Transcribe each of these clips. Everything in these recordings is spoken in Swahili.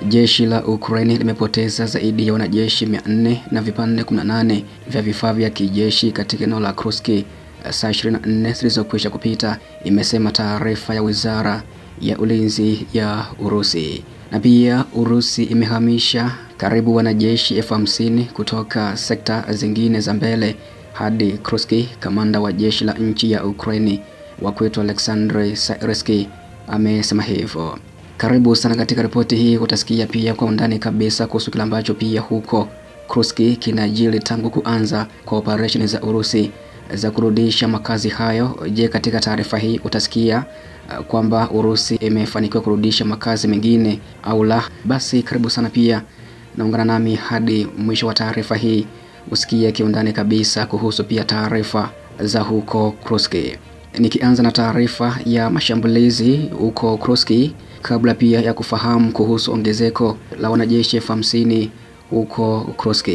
Jeshi la Ukraine limepoteza zaidi ya wanajeshi 400 na vipande 18 vya vifaa vya kijeshi katika eneo la Kursk saa 24 zilizokwisha kupita, imesema taarifa ya Wizara ya Ulinzi ya Urusi. Na pia Urusi imehamisha karibu wanajeshi 50,000 kutoka sekta zingine za mbele hadi Kursk. Kamanda wa jeshi la nchi ya Ukraine wa kwetu Alexander Syrsky amesema hivyo. Karibu sana katika ripoti hii, utasikia pia kwa undani kabisa kuhusu kile ambacho pia huko Kursk kinajiri tangu kuanza kwa operation za Urusi za kurudisha makazi hayo. Je, katika taarifa hii utasikia kwamba Urusi imefanikiwa kurudisha makazi mengine au la? Basi karibu sana pia naungana nami hadi mwisho wa taarifa hii usikie kiundani kabisa kuhusu pia taarifa za huko Kursk. Nikianza na taarifa ya mashambulizi huko Kursk, kabla pia ya kufahamu kuhusu ongezeko la wanajeshi 50,000 huko Kursk.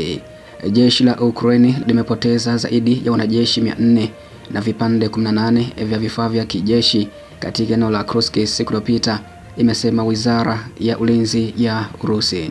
Jeshi la Ukraine limepoteza zaidi ya wanajeshi 400 na vipande 18 vya vifaa vya kijeshi katika eneo la Kursk siku iliyopita, imesema Wizara ya Ulinzi ya Urusi.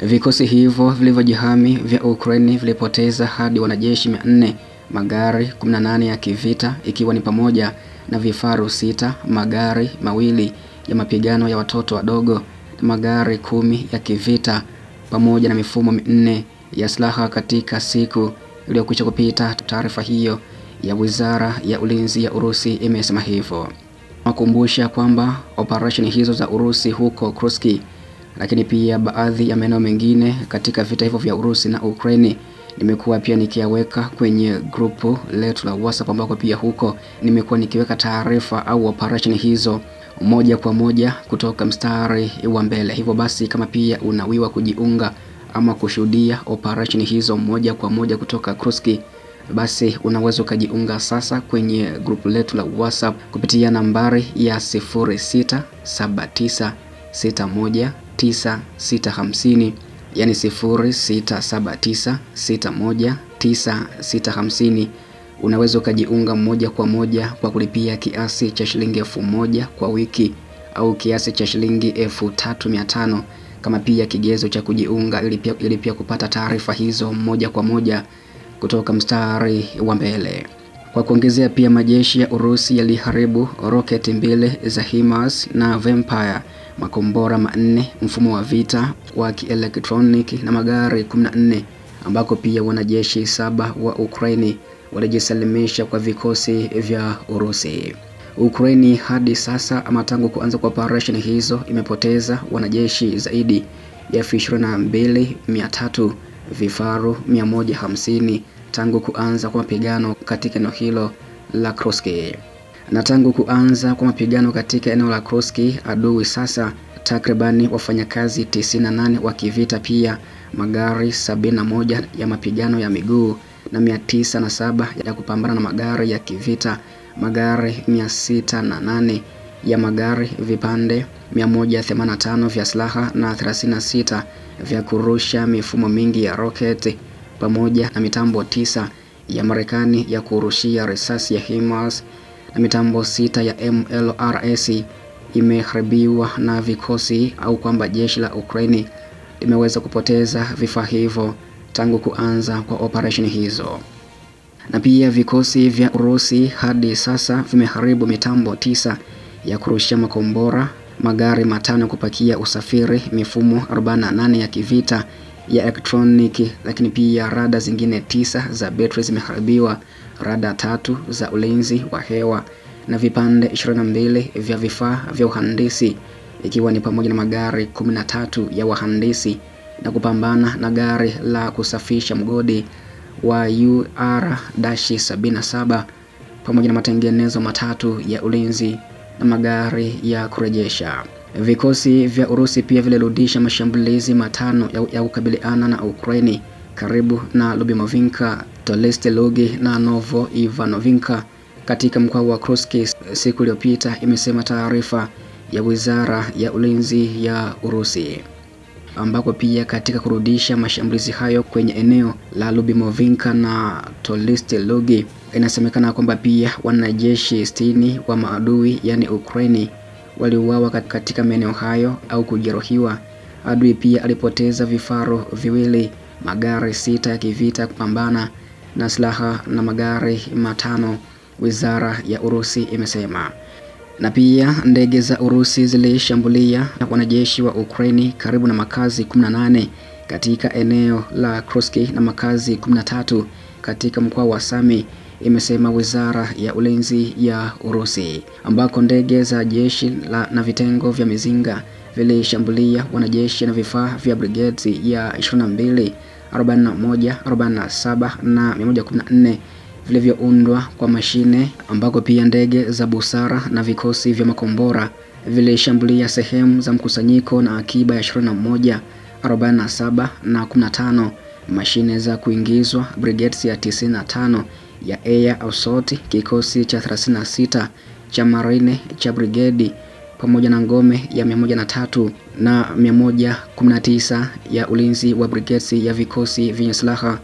Vikosi hivyo vilivyojihami vya Ukraine vilipoteza hadi wanajeshi 400, magari 18 ya kivita ikiwa ni pamoja na vifaru 6, magari 2 ya mapigano ya watoto wadogo, magari 10 ya kivita pamoja na mifumo 4 ya silaha katika siku iliyokwisha kupita. Taarifa hiyo ya Wizara ya Ulinzi ya Urusi imesema hivyo. Nakumbusha kwamba operation hizo za Urusi huko Kursk, lakini pia baadhi ya maeneo mengine katika vita hivyo vya Urusi na Ukraine nimekuwa pia nikiweka kwenye grupu letu la WhatsApp, ambako pia huko nimekuwa nikiweka taarifa au operation hizo moja kwa moja kutoka mstari wa mbele. Hivyo basi kama pia unawiwa kujiunga ama kushuhudia operation hizo moja kwa moja kutoka Kursk, basi unaweza kujiunga sasa kwenye grupu letu la WhatsApp kupitia nambari ya 0679619650, yani 0679619650. Unaweza kujiunga moja kwa moja kwa kulipia kiasi cha shilingi 1,000 kwa wiki au kiasi cha shilingi 3,500 kama pia kigezo cha kujiunga, ili pia kupata taarifa hizo moja kwa moja kutoka mstari wa mbele. Kwa kuongezea pia, majeshi ya Urusi yaliharibu roketi 2 za HIMARS na Vampire, makombora 4, mfumo wa vita wa kielektroniki na magari 14, ambako pia wanajeshi 7 wa Ukraine walijisalimisha kwa vikosi vya Urusi. Ukraine hadi sasa ama tangu kuanza kwa operation hizo imepoteza wanajeshi zaidi ya 22,300, vifaru 150 tangu kuanza kwa mapigano katika eneo hilo la Kursk. Na tangu kuanza kwa mapigano katika eneo la Kursk, adui sasa takribani wafanyakazi 98 wa kivita, pia magari 71 ya mapigano ya miguu na 907 ya kupambana na magari ya kivita, magari 608 ya magari, vipande 185 vya silaha na 36 vya kurusha mifumo mingi ya roketi, pamoja na mitambo 9 ya Marekani ya kurushia risasi ya HIMARS na mitambo 6 ya MLRS imeharibiwa na vikosi, au kwamba jeshi la Ukraine limeweza kupoteza vifaa hivyo tangu kuanza kwa operation hizo. Na pia vikosi vya Urusi hadi sasa vimeharibu mitambo 9 ya kurushia makombora, magari 5 kupakia usafiri, mifumo 48 ya kivita ya elektroniki, lakini pia rada zingine 9 za betri zimeharibiwa, rada 3 za ulinzi wa hewa na vipande 22 vya vifaa vya uhandisi, ikiwa ni pamoja na magari 13 ya wahandisi na kupambana na gari la kusafisha mgodi wa UR-77 pamoja na matengenezo 3 ya ulinzi na magari ya kurejesha. Vikosi vya Urusi pia vilirudisha mashambulizi 5 ya kukabiliana na Ukraine karibu na Lyubominka, Toleste Lugi na Novo Ivanovinka katika mkoa wa Kursk siku iliyopita, imesema taarifa ya Wizara ya Ulinzi ya Urusi, ambako pia katika kurudisha mashambulizi hayo kwenye eneo la Lyubominka na Toleste Lugi, inasemekana kwamba pia wanajeshi 60 wa maadui yani Ukraine waliuawa katika maeneo hayo au kujeruhiwa, Adui pia alipoteza vifaru viwili, magari 6 ya kivita kupambana na silaha na magari 5, wizara ya Urusi imesema. Na pia ndege za Urusi zilishambulia wanajeshi wa Ukraini karibu na makazi 18 katika eneo la Kursk na makazi 13 katika mkoa wa Sami, imesema wizara ya ulinzi ya Urusi, ambako ndege za jeshi na vitengo vya mizinga vilishambulia wanajeshi na vifaa vya brigades ya 22, 41, 47 na 114 vilivyoundwa kwa mashine, ambako pia ndege za busara na vikosi vya makombora vilishambulia sehemu za mkusanyiko na akiba ya 21, 47 na 15, mashine za kuingizwa brigades ya 95 ya Air Assault, kikosi cha 36 cha Marine cha brigade pamoja na ngome ya 103 na 119 ya ulinzi wa brigades ya vikosi vyenye silaha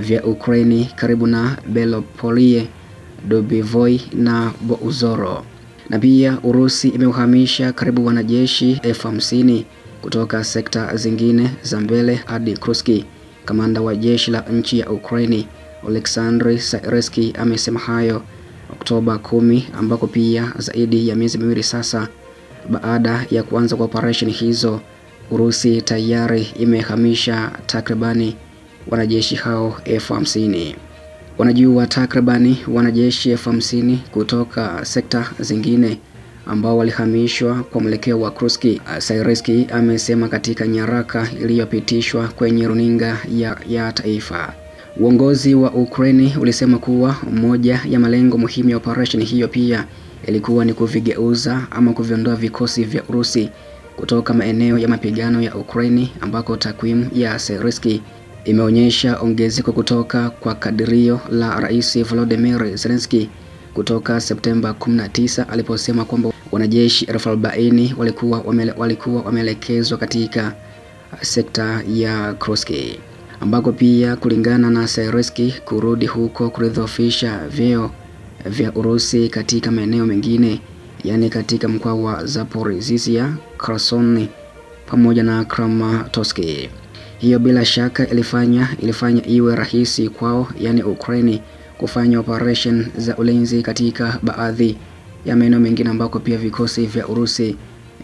vya Ukraini karibu na Belopolie, Dobivoy na Bouzoro. Na pia Urusi imeuhamisha karibu wanajeshi 50,000 kutoka sekta zingine za mbele hadi Kursk. Kamanda wa jeshi la nchi ya Ukraini Oleksandr Syrsky amesema hayo Oktoba 10, ambako pia zaidi ya miezi miwili sasa baada ya kuanza kwa operation hizo, Urusi tayari imehamisha takribani wanajeshi hao 50,000. Wanajua takribani wanajeshi 50,000 kutoka sekta zingine ambao walihamishwa kwa mwelekeo wa Kursk, Syrsky amesema katika nyaraka iliyopitishwa kwenye runinga ya taifa. Uongozi wa Ukraine ulisema kuwa moja ya malengo muhimu ya operation hiyo pia ilikuwa ni kuvigeuza ama kuviondoa vikosi vya Urusi kutoka maeneo ya mapigano ya Ukraine, ambako takwimu ya Syrsky imeonyesha ongezeko kutoka kwa kadirio la Rais Volodymyr Zelensky kutoka Septemba 19 aliposema kwamba wanajeshi 40,000 walikuwa wameelekezwa katika sekta ya Kursk, ambako pia kulingana na Syrsky kurudi huko kulidhoofisha vyeo vya Urusi katika maeneo mengine, yani katika mkoa wa Zaporizhia, Kherson pamoja na Kramatorsk. Hiyo bila shaka ilifanya iwe rahisi kwao, yani Ukraine, kufanya operation za ulinzi katika baadhi ya maeneo mengine ambako pia vikosi vya Urusi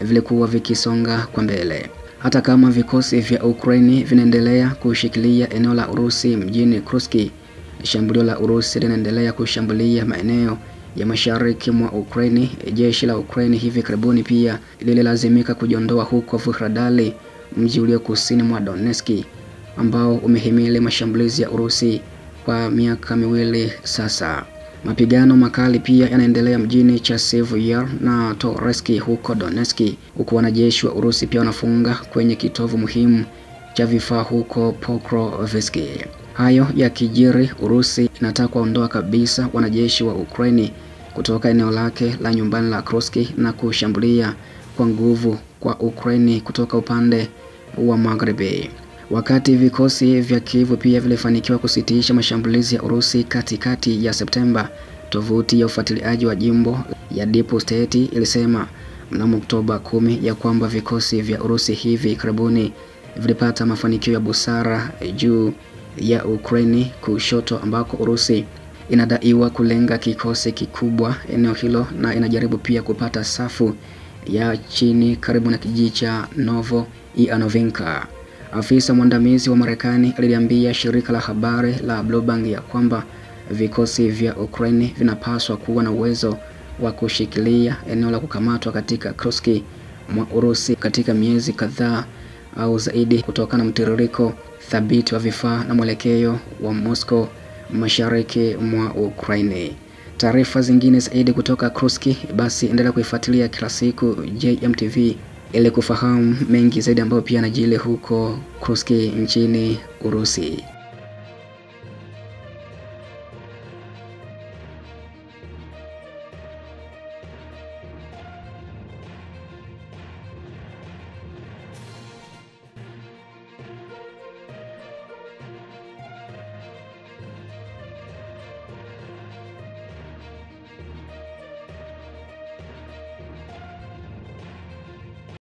vilikuwa vikisonga kwa mbele. Hata kama vikosi vya Ukraine vinaendelea kushikilia eneo la Urusi mjini Kursk, shambulio la Urusi linaendelea kushambulia maeneo ya mashariki mwa Ukraine. Jeshi la Ukraine hivi karibuni pia lililazimika kujiondoa huko Vuhradali, mji ulio kusini mwa Donetsk, ambao umehimili mashambulizi ya Urusi kwa miaka 2 sasa. Mapigano makali pia yanaendelea mjini Chasiv Yar na Toretsk huko Donetsk, huku wanajeshi wa Urusi pia wanafunga kwenye kitovu muhimu cha vifaa huko Pokrovsk. Hayo yakijiri, Urusi inataka kuondoa kabisa wanajeshi wa Ukraine kutoka eneo lake la nyumbani la Kursk na kushambulia kwa nguvu kwa Ukraine kutoka upande wa magharibi. Wakati vikosi vya Kiev pia vilifanikiwa kusitisha mashambulizi ya Urusi katikati ya Septemba, tovuti ya ufuatiliaji wa jimbo ya Deep State ilisema mnamo Oktoba 10 ya kwamba vikosi vya Urusi hivi karibuni vilipata mafanikio ya busara juu ya Ukraine kushoto, ambako Urusi inadaiwa kulenga kikosi kikubwa eneo hilo na inajaribu pia kupata safu ya chini karibu na kijiji cha Novoianovinka. Afisa mwandamizi wa Marekani aliliambia shirika la habari la Bloomberg ya kwamba vikosi vya Ukraine vinapaswa kuwa na uwezo wa kushikilia eneo la kukamatwa katika Kursk mwa Urusi katika miezi kadhaa au zaidi, kutokana na mtiririko thabiti wa vifaa na mwelekeo wa Moscow mashariki mwa Ukraine. Taarifa zingine zaidi kutoka Kursk, basi endelea kuifuatilia kila siku JMTV ili kufahamu mengi zaidi ambayo pia yanajili huko Kursk nchini Urusi.